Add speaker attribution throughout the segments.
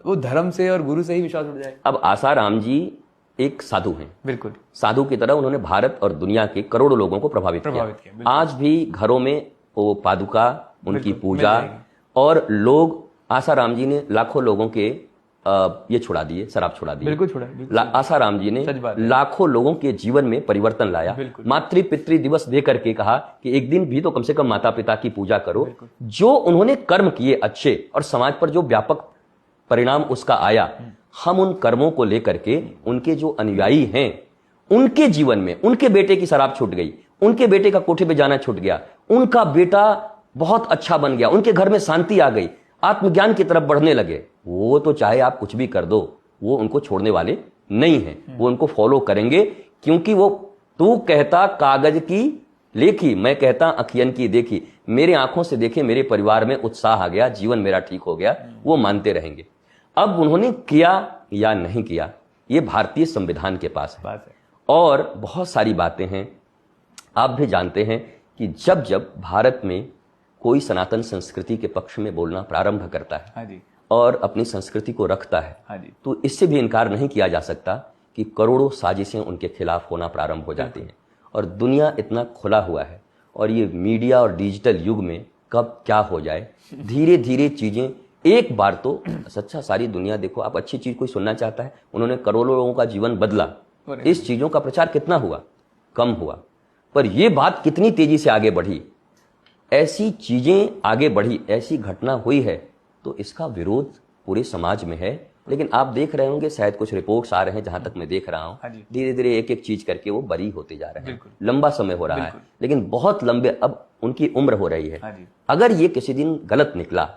Speaker 1: वो धर्म से और गुरु से ही विश्वास उठ जाए।
Speaker 2: अब आसाराम जी एक साधु हैं,
Speaker 1: बिल्कुल
Speaker 2: साधु की तरह उन्होंने भारत और दुनिया के करोड़ों लोगों को प्रभावित किया। आज भी घरों में वो पादुका, उनकी पूजा, और लोग आसाराम जी ने लाखों लोगों के ये छुड़ा दिए, शराब छुड़ा दी।
Speaker 1: बिल्कुल छुड़ा।
Speaker 2: आसाराम जी ने लाखों लोगों के जीवन में परिवर्तन लाया। मातृ पितृ दिवस दे करके कहा कि एक दिन भी तो कम से कम माता पिता की पूजा करो। जो उन्होंने कर्म किए अच्छे और समाज पर जो व्यापक परिणाम उसका आया, हम उन कर्मों को लेकर के उनके जो अनुयायी हैं उनके जीवन में, उनके बेटे की शराब छूट गई, उनके बेटे का कोठे पे जाना छूट गया, उनका बेटा बहुत अच्छा बन गया, उनके घर में शांति आ गई, आत्मज्ञान की तरफ बढ़ने लगे। वो तो चाहे आप कुछ भी कर दो, वो उनको छोड़ने वाले नहीं हैं, वो उनको फॉलो करेंगे, क्योंकि वो तू कहता कागज की लेखी, मैं कहता अखियन की देखी, मेरे आंखों से देखे मेरे परिवार में उत्साह आ गया, जीवन मेरा ठीक हो गया, वो मानते रहेंगे। अब उन्होंने किया या नहीं किया, ये भारतीय संविधान के पास है। और बहुत सारी बातें हैं, आप भी जानते हैं कि जब जब भारत में कोई सनातन संस्कृति के पक्ष में बोलना प्रारंभ करता है,
Speaker 1: हाँ जी,
Speaker 2: और अपनी संस्कृति को रखता है,
Speaker 1: हाँ जी,
Speaker 2: तो इससे भी इनकार नहीं किया जा सकता कि करोड़ों साजिशें उनके खिलाफ होना प्रारंभ हो जाती हैं। और दुनिया इतना खुला हुआ है, और ये मीडिया और डिजिटल युग में कब क्या हो जाए, धीरे धीरे चीजें एक बार तो सच्चा सारी दुनिया देखो, आप अच्छी चीज कोई सुनना चाहता है, उन्होंने करोड़ों लोगों का जीवन बदला, इस चीजों का प्रचार कितना हुआ, कम हुआ, पर यह बात कितनी तेजी से आगे बढ़ी, ऐसी चीजें आगे बढ़ी, ऐसी घटना हुई है, तो इसका विरोध पूरे समाज में है। लेकिन आप देख रहे होंगे, शायद कुछ रिपोर्ट्स आ रहे हैं, जहां तक मैं देख रहा हूं, धीरे धीरे एक एक चीज करके वो बरी होते जा रहे हैं। लंबा समय हो रहा है, लेकिन बहुत लंबे, अब उनकी उम्र हो रही है। अगर ये किसी दिन गलत निकला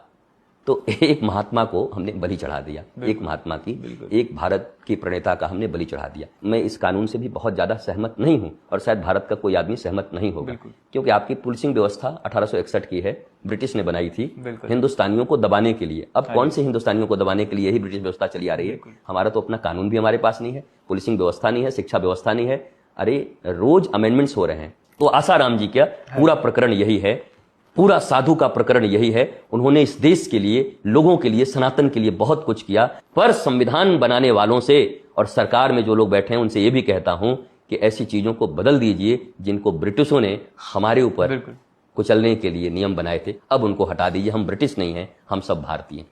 Speaker 2: तो एक महात्मा को हमने बलि चढ़ा दिया, एक महात्मा की, एक भारत की प्रणेता का हमने बलि चढ़ा दिया। मैं इस कानून से भी बहुत ज्यादा सहमत नहीं हूं, और शायद भारत का कोई आदमी सहमत नहीं होगा, क्योंकि आपकी पुलिसिंग व्यवस्था 1861 की है, ब्रिटिश ने बनाई थी हिंदुस्तानियों को दबाने के लिए। अब कौन से हिंदुस्तानियों को दबाने के लिए यही ब्रिटिश व्यवस्था चली आ रही है? हमारा तो अपना कानून भी हमारे पास नहीं है, पुलिसिंग व्यवस्था नहीं है, शिक्षा व्यवस्था नहीं है। अरे रोज अमेंडमेंट्स हो रहे हैं। तो आसाराम जी का पूरा प्रकरण यही है, पूरा साधु का प्रकरण यही है। उन्होंने इस देश के लिए, लोगों के लिए, सनातन के लिए बहुत कुछ किया। पर संविधान बनाने वालों से और सरकार में जो लोग बैठे हैं उनसे ये भी कहता हूं कि ऐसी चीजों को बदल दीजिए जिनको ब्रिटिशों ने हमारे ऊपर कुचलने के लिए नियम बनाए थे, अब उनको हटा दीजिए। हम ब्रिटिश नहीं हैं, हम सब भारतीय हैं।